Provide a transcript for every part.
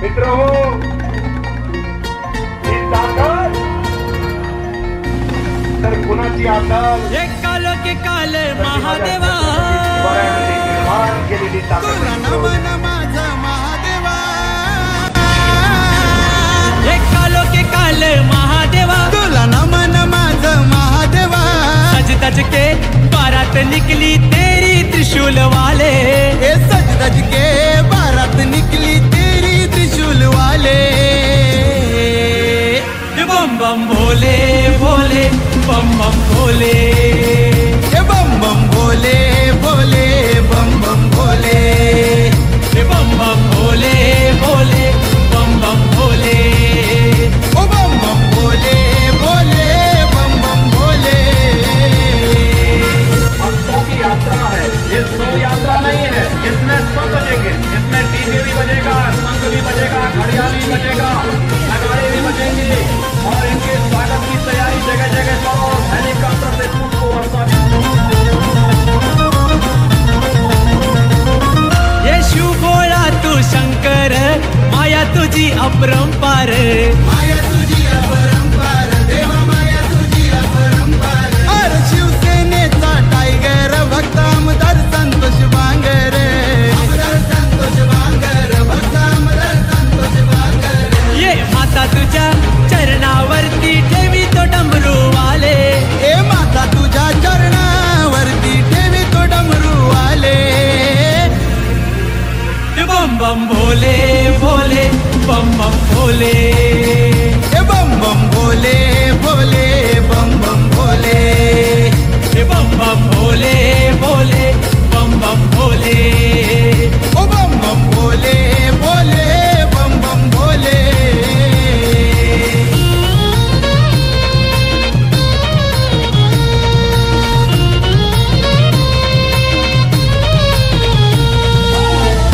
मित्र हो, ही ताकद तर कुणाची असेल? एक कालो की काल महादेवा निर्माण केलेली ताकद. नमन माझा महादेवा, एक कालो के काल महादेवा तुला नमन माझा महादेवा. सज धज के बारात निकली तेरी त्रिशूल वाले. हे सज धज के बारात निकली तेरी त्रिशूल वाले. बम बम भोले भोले बम बम भोले. हे बम बम भोले भोले बम बम भोले. बम बम भोले भोले बम बम भोले. ओ बम बम भोले भोले बम बम भोले. भक्तों की यात्रा है, ये सो यात्रा नहीं है. इसमें सब बजेंगे, इसमें डीजे भी बजेगा, शंख भी बजेगा, घड़ियाल भी बजेगा, नगाड़े भी बजेंगे और इनके स्वागत की तैयारी जगह जगह करो. हेलीकॉप्टर से पुष्प वर्षा येशू भोळा तू शंकर माया तुझी अपरंपार. माया तुझी अपरंपार देवा, माया तुझी अपरंपार. अरे शिवसेनेचा टायगर भक्त आमदार संतोष बांगर. आमदार संतोष बांगर, भक्त आमदार संतोष बांगर. ये माता तुझ्या चरणावरती ठेवी तो डमरू वाले. ए माता तुझ्या चरणावरती ठेवी तो डमरू आले. बम बम भोले भोले बम बम भोले. ए बम बम भोले भोले बम बम भोले. बम बम भोले भोले बम बम भोले. ओ बम बम भोले भोले बम बम भोले.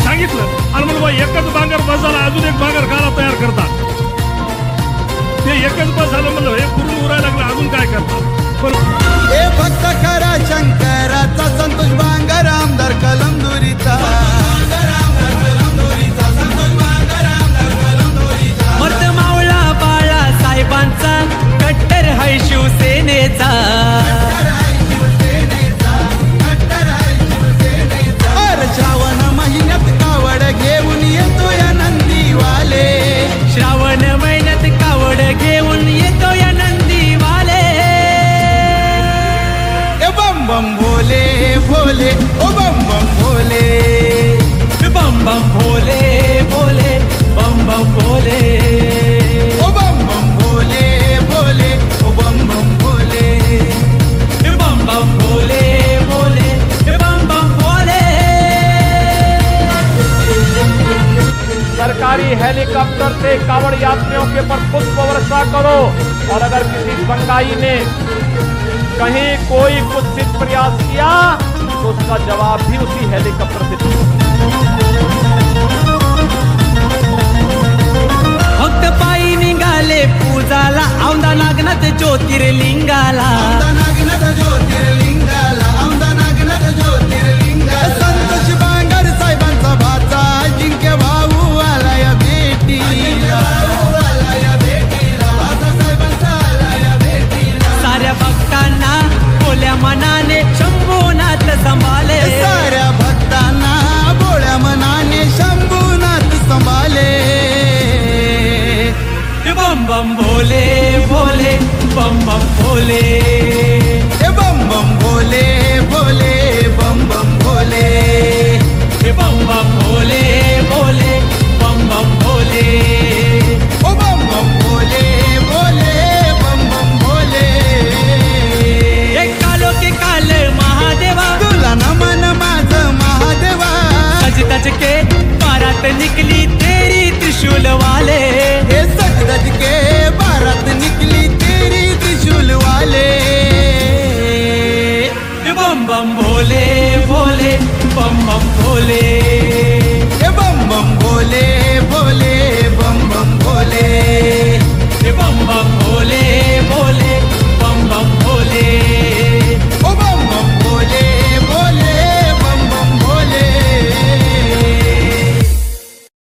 सांगितलं आणि म्हणून बा एकच बांगर बस झाला, अजून एक बांगर काला तयार करतात. ते एकच बस झालं म्हणलं हे पूर्ण उरायला लागलं, अजून काय करतात. पण ए भक्त खरा शंकराचा संतोष बांगर आमदार कलमदुरीचा. मर्द मावळा बाळा साहेबांचा कट्टर हाय शिवसेनेचा. अरे श्रावण महिन्यात कावड घेऊन येतो या नंदीवाले. श्रावण महिन्यात कावड घेऊन येतो या नंदीवाले. ए बम बम भोले भोले ओ बम बम भोले. बम बम भोले भोले बम बम भोले. ओ बम बम भोले भोले ओ बम बम भोले. बम बम भोले भोले बम बम भोले. सरकारी हेलीकॉप्टर से कांवड़ यात्रियों के ऊपर पुष्प वर्षा करो और अगर किसी बंगाई ने कहीं कोई कुत्सित प्रयास किया तो उसका जवाब भी उसी हेलीकॉप्टर से दो. भक्त पायी निघाले पूजाला औंधा नागनाथ ज्योतिर्लिंगाला. नागनाथ ज्योतिर्लिंगाला, औंधा नागनाथ ज्योतिर्लिंगाला. संतोष बांगर साहेबांचा भाचा जिंके भाऊ आला या भेटीला. साऱ्या भक्तांना बोल्या मनाने शंभूनाथ संभाले. साऱ्या भक्तांना बोळ्या मनाने शंभूनाथ संभाले. बम बम भोले भोले बम बम भोले. ए बम बम भोले भोले बम बम भोले. बम बम भोले भोले बम बम भोले. ओ बम बम भोले भोले बम बम भोले. एक कालो के काल महादेवा तुला नमन माझं महादेवा. सज धज के बारात निकली तेरी त्रिशूल वाले.